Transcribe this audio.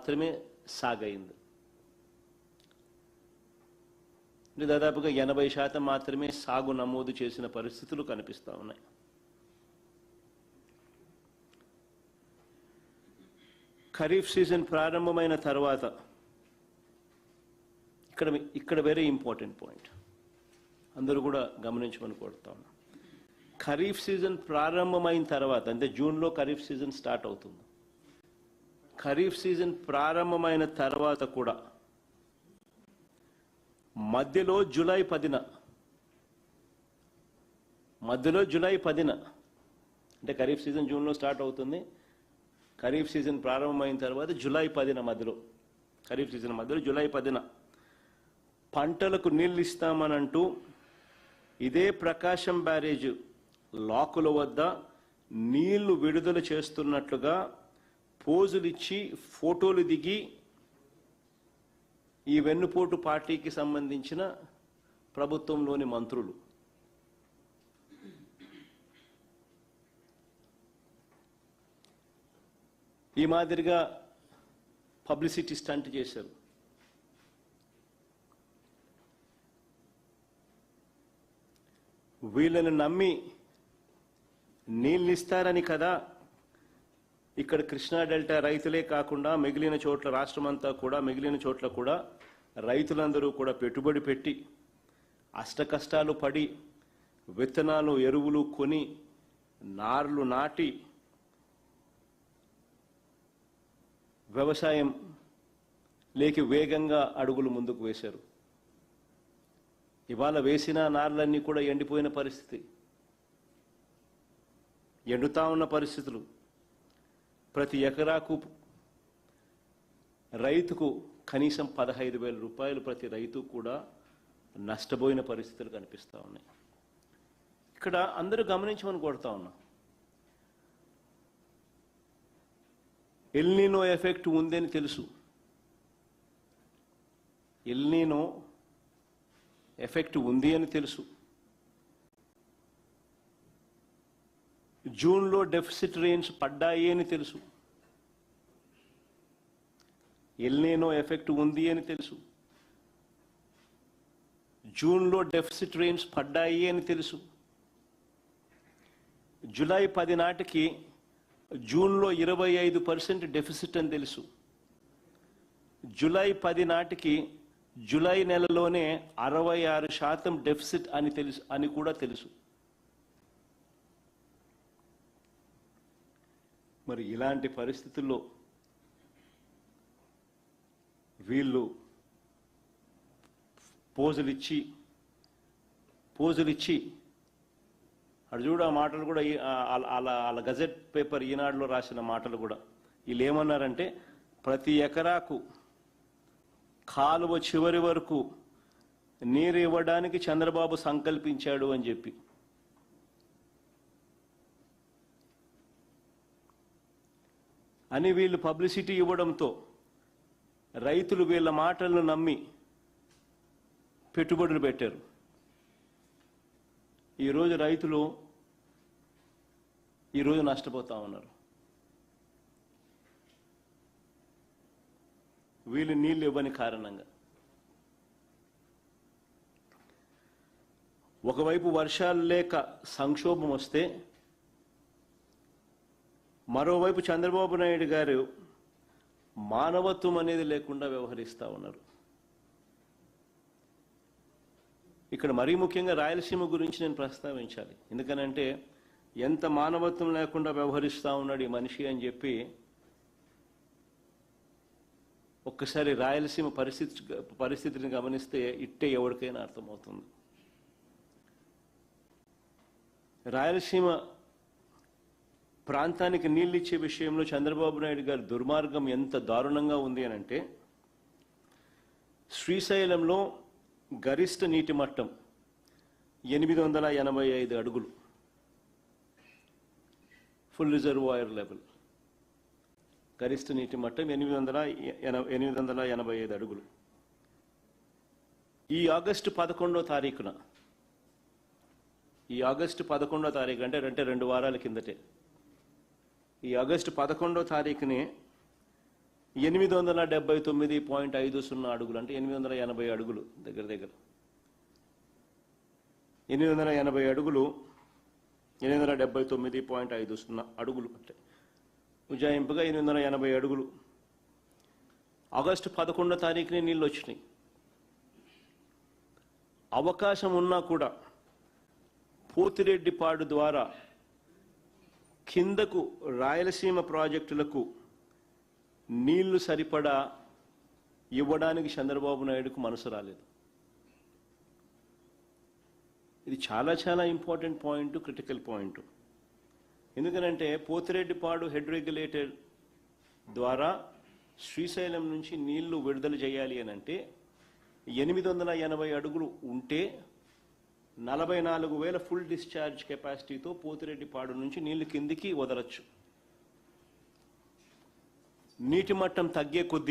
మాత్రమే సాగైంది. దాదాపుగా 80% మాత్రమే సాగు నమోదు చేసిన పరిస్థితులు కనిపిస్తూ ఉన్నాయి. ఖరీఫ్ సీజన్ ప్రారంభమైన తర్వాత ఇక్కడ వెరీ ఇంపార్టెంట్ పాయింట్ అందరూ కూడా గమనించమని కోరుతా ఉన్నా. ఖరీఫ్ సీజన్ ప్రారంభమైన తర్వాత, అంటే జూన్లో ఖరీఫ్ సీజన్ స్టార్ట్ అవుతుంది. ఖరీఫ్ సీజన్ ప్రారంభమైన తర్వాత కూడా మధ్యలో జూలై 10న అంటే ఖరీఫ్ సీజన్ జూన్లో స్టార్ట్ అవుతుంది. ఖరీఫ్ సీజన్ ప్రారంభమైన తర్వాత జూలై 10న మధ్యలో, ఖరీఫ్ సీజన్ మధ్యలో జూలై 10న పంటలకు నీళ్ళు ఇస్తామనంటూ ఇదే ప్రకాశం బ్యారేజ్ లాకుల వద్ద నీళ్లు విడుదల చేస్తున్నట్లుగా పోజులిచ్చి ఫోటోలు దిగి ఈ వెన్నుపోటు పార్టీకి సంబంధించిన ప్రభుత్వంలోని మంత్రులు ఈ మాదిరిగా పబ్లిసిటీ స్టంట్ చేశారు. వీళ్ళని నమ్మి నీళ్ళు ఇస్తారని కదా ఇక్కడ కృష్ణా డెల్టా రైతులే కాకుండా మిగిలిన చోట్ల రాష్ట్రమంతా కూడా మిగిలిన చోట్ల కూడా రైతులందరూ కూడా పెట్టుబడి పెట్టి అష్టకష్టాలు పడి విత్తనాలు ఎరువులు కొని నార్లు నాటి వ్యవసాయం లేకి వేగంగా అడుగులు ముందుకు వేశారు. ఇవాళ వేసిన నార్లన్నీ కూడా ఎండిపోయిన పరిస్థితి, ఎండుతా ఉన్న పరిస్థితులు. ప్రతి ఎకరాకు రైతుకు కనీసం 15,000 రూపాయలు ప్రతి రైతు కూడా నష్టపోయిన పరిస్థితులు కనిపిస్తూ ఉన్నాయి. ఇక్కడ అందరూ గమనించమని కోరుతా ఉన్నా. ఎల్నినో ఎఫెక్ట్ ఉందని తెలుసు. ఎల్నినో ఎఫెక్ట్ ఉంది అని తెలుసు. జూన్లో డెఫిసిట్ రెయిన్స్ పడ్డాయి అని తెలుసు. ఎల్నినో ఎఫెక్ట్ ఉంది అని తెలుసు. జూన్లో డెఫిసిట్ రెయిన్స్ పడ్డాయి అని తెలుసు. జూలై 10 నాటికి జూన్లో 25% డెఫిసిట్ అని తెలుసు. జూలై 10 నాటికి జూలై నెలలోనే 66% డెఫిసిట్ అని కూడా తెలుసు. మరి ఇలాంటి పరిస్థితుల్లో వీళ్ళు పోజులిచ్చి అటు చూడు, ఆ మాటలు కూడా వాళ్ళ గజెట్ పేపర్ ఈనాడులో రాసిన మాటలు కూడా వీళ్ళు ఏమన్నారంటే, ప్రతి ఎకరాకు కాలువ చివరి వరకు నీరు ఇవ్వడానికి చంద్రబాబు సంకల్పించాడు అని చెప్పి. అని వీళ్ళు పబ్లిసిటీ ఇవ్వడంతో రైతులు వీళ్ళ మాటలను నమ్మి పెట్టుబడులు పెట్టారు. ఈరోజు రైతులు నష్టపోతా ఉన్నారు. వీళ్ళు నీళ్ళు ఇవ్వని కారణంగా. ఒకవైపు వర్షాలు లేక సంక్షోభం వస్తే, మరోవైపు చంద్రబాబు నాయుడు గారు మానవత్వం అనేది లేకుండా వ్యవహరిస్తూ ఉన్నారు. ఇక్కడ మరీ ముఖ్యంగా రాయలసీమ గురించి నేను ప్రస్తావించాలి. ఎందుకనంటే ఎంత మానవత్వం లేకుండా వ్యవహరిస్తూ ఉన్నాడు ఈ మనిషి అని చెప్పి ఒక్కసారి రాయలసీమ పరిస్థితిని గమనిస్తే ఇట్టే ఎవరికైనా అర్థమవుతుంది. రాయలసీమ ప్రాంతానికి నీళ్ళు ఇచ్చే విషయంలో చంద్రబాబు నాయుడు గారి దుర్మార్గం ఎంత దారుణంగా ఉంది అనంటే, శ్రీశైలంలో గరిష్ట నీటి మట్టం 885 అడుగులు, ఫుల్ రిజర్వాయర్ లెవెల్. గరిష్ట నీటి మట్టం 885 అడుగులు. ఈ ఆగస్టు 11వ తారీఖున, అంటే 2 వారాల కిందటే, ఈ ఆగస్టు 11వ తారీఖునే 879.50 అడుగులు, అంటే 880 అడుగులు దగ్గర దగ్గర 880 అడుగులు, 879.50 అడుగులు, అంటే ఉజ్జాయింపుగా 880 అడుగులు. ఆగస్టు 11వ తారీఖునే నీళ్ళు వచ్చినాయి. అవకాశం ఉన్నా కూడా పోతిరెడ్డిపాడు ద్వారా కిందకు రాయలసీమ ప్రాజెక్టులకు నీళ్లు సరిపడా ఇవ్వడానికి చంద్రబాబు నాయుడుకు మనసు రాలేదు. ఇది చాలా చాలా ఇంపార్టెంట్ పాయింట్, క్రిటికల్ పాయింట్. ఎందుకనంటే పోతిరెడ్డిపాడు హెడ్ రెగ్యులేటర్ ద్వారా శ్రీశైలం నుంచి నీళ్లు విడుదల చేయాలి అని అంటే 880 అడుగులు ఉంటే 44,000 ఫుల్ డిశ్చార్జ్ కెపాసిటీతో పోతిరెడ్డిపాడు నుంచి నీళ్లు కిందికి వదలచ్చు. నీటి మట్టం తగ్గే కొద్దీ